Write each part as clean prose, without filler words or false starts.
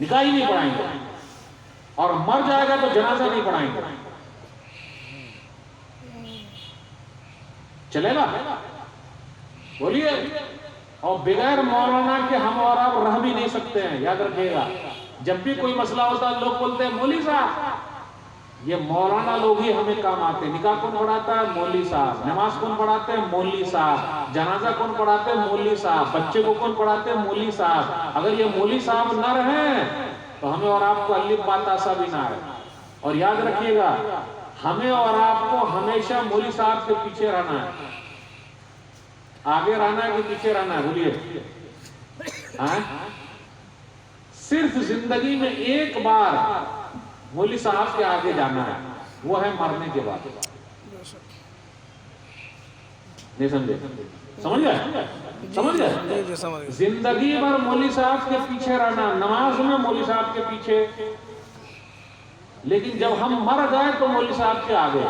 نکاح ہی نہیں پڑھائیں گے، اور مر جائے گا تو جنازہ نہیں پڑھائیں گے. چلے گا؟ بولیے. اور بغیر مولانا کے ہم اور آپ رہ بھی نہیں سکتے ہیں، یاد رکھیے گا. جب بھی کوئی مسئلہ ہوتا ہے لوگ بولتے ہیں مولوی صاحب، یہ مولانا لوگ ہی ہمیں کام آتے ہیں. نکاح کون پڑھاتا ہے؟ مولوی صاحب. نماز کون پڑھاتے ہیں؟ مولوی صاحب. جنازہ کون پڑھاتے ہیں؟ مولوی صاحب. بچے کو کون پڑھاتے ہیں؟ مولوی صاحب. اگر یہ مولوی صاحب نہ رہیں تو ہمیں اور آپ کو الف با تا سا بھی نہ آئے. اور یاد رکھیے گا، ہمیں اور آپ کو ہمیشہ مولوی صاحب کے پیچھے رہنا ہے. آگے رہنا ہے کہ پیچھے رہنا ہے؟ بولیے. صرف زندگی میں ایک بار مولوی صاحب کے آگے جانا ہے، وہ ہے مرنے کے بعد. نہیں سمجھے؟ سمجھ گئے؟ سمجھ گئے؟ زندگی بھر مولوی صاحب کے پیچھے رہنا، نماز میں مولوی صاحب کے پیچھے، لیکن جب ہم مر گئے تو مولوی صاحب کے آگے،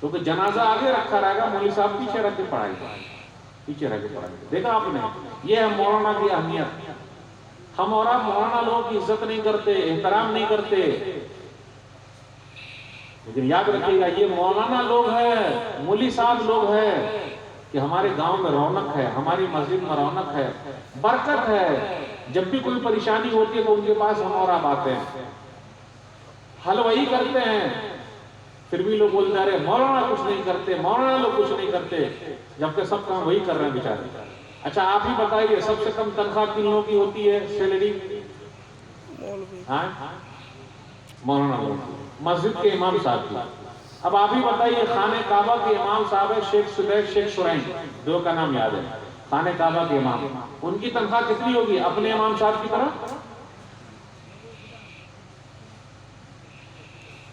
کیونکہ جنازہ آگے رکھا رہے گا، مولوی صاحب پیچھے رکھ کے پڑھائے گا. پیچھے رہ کے پڑھائے گا. دیکھا آپ نے؟ یہ ہے مولانا کی اہمیت. ہم اور آپ مولانا لوگوں کی عزت نہیں کرتے، احترام نہیں کرتے، لیکن یاد رکھیے گا یہ مولانا لوگ ہیں، مولوی صاحب لوگ ہیں کہ ہمارے گاؤں میں رونق ہے، ہماری مسجد میں رونق ہے، برکت ہے. جب بھی کوئی پریشانی ہوتی ہے تو ان کے پاس ہم اور آپ آتے ہیں، حل وہی کرتے ہیں. پھر بھی لوگ بولتے ہیں ارے مولانا کچھ نہیں کرتے، مولانا لوگ کچھ نہیں کرتے، جبکہ سب کام وہی کر رہے ہیں بیچارے. اچھا آپ ہی بتائیے سب سے کم تنخواہ کن لوگوں کی ہوتی ہے؟ سیلری مولانا لوگ، مسجد کے امام صاحب کی. اب آپ ہی بتائیے خانہ کعبہ کے امام صاحب ہے شیخ سلیح، شیخ شرائن، دو کا نام یاد ہے، خانہ کعبہ کے امام، ان کی تنخواہ کتنی ہوگی اپنے امام صاحب کی طرح؟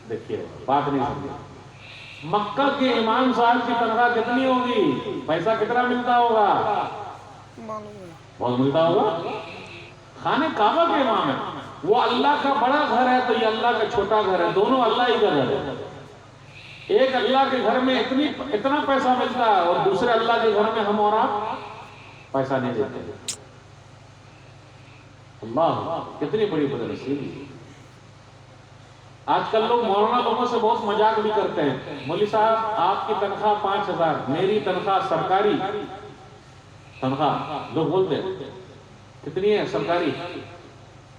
دیکھیے بات نہیں سمجھے. مکہ کے امام صاحب کی تنخواہ کتنی ہوگی؟ پیسہ کتنا ملتا ہوگا؟ بہت ملتا ہوگا. خانہ کعبہ کے امام ہے، وہ اللہ کا بڑا گھر ہے تو یہ اللہ کا چھوٹا گھر ہے، دونوں اللہ ہی کا گھر ہے. ایک اللہ کے گھر میں اتنا پیسہ ملتا ہے اور دوسرے اللہ کے گھر میں ہم اور آپ پیسہ نہیں دیتے. اللہ کتنی بڑی بدنصیبی. آج کل لوگ مولانا لوگوں سے بہت مذاق بھی کرتے ہیں. مولوی صاحب آپ کی تنخواہ 5,000، میری تنخواہ سرکاری تنخواہ، لوگ بولتے ہیں کتنی ہے سرکاری؟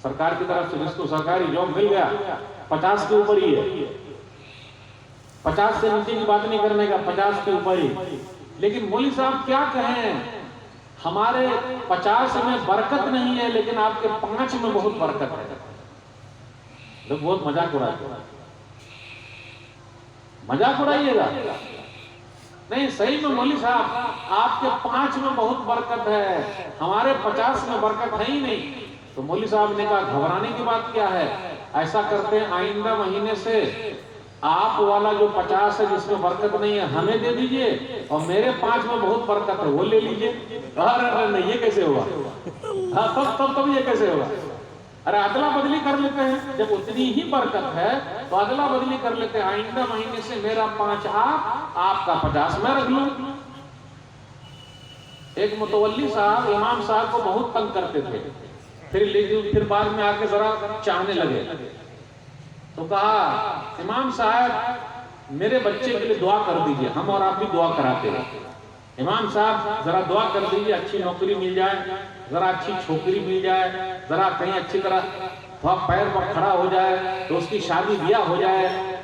سرکار کی طرف سے جس کو سرکاری جاب مل گیا 50 کے اوپر ہی ہے. 50 سے نیچے کی بات نہیں کرنے کا، 50 کے اوپر ہی. لیکن مولوی صاحب کیا کہیں، ہمارے 50 میں برکت نہیں ہے لیکن آپ کے 5 میں بہت برکت ہے. لوگ بہت مذاق اڑاتے ہیں. مذاق اڑائیے گا نہیں، صحیح میں مولوی صاحب آپ کے 5 میں بہت برکت ہے، ہمارے 50 میں برکت ہے ہی نہیں. تو مولوی صاحب نے کہا گھبرانے کی بات کیا ہے، ایسا کرتے ہیں آئندہ مہینے سے آپ والا جو 50 ہے جس میں برکت نہیں ہے ہمیں دے دیجئے، اور میرے 5 میں بہت برکت ہے وہ لے لیجئے. نہیں یہ کیسے ہوگا؟ تب یہ کیسے ہوگا؟ ارے ادلا بدلی کر لیتے ہیں، جب اتنی ہی برکت ہے تو ادلا بدلی کر لیتے ہیں. آئندہ مہینے سے میرا 5 آپ کا 50 میں رکھ لوں. ایک متولی صاحب امام صاحب کو بہت تنگ کرتے تھے، پھر بعد میں آ کے ذرا چاہنے لگے. تو کہا امام صاحب میرے بچے کے لیے دعا کر دیجئے، ہم اور آپ بھی دعا کراتے ہیں. امام صاحب ذرا دعا کر دیجئے اچھی نوکری مل جائے، ذرا اچھی چھوکری مل جائے، ذرا کہیں اچھی طرح پیر پر کھڑا ہو جائے تو اس کی شادی بیاہ ہو جائے.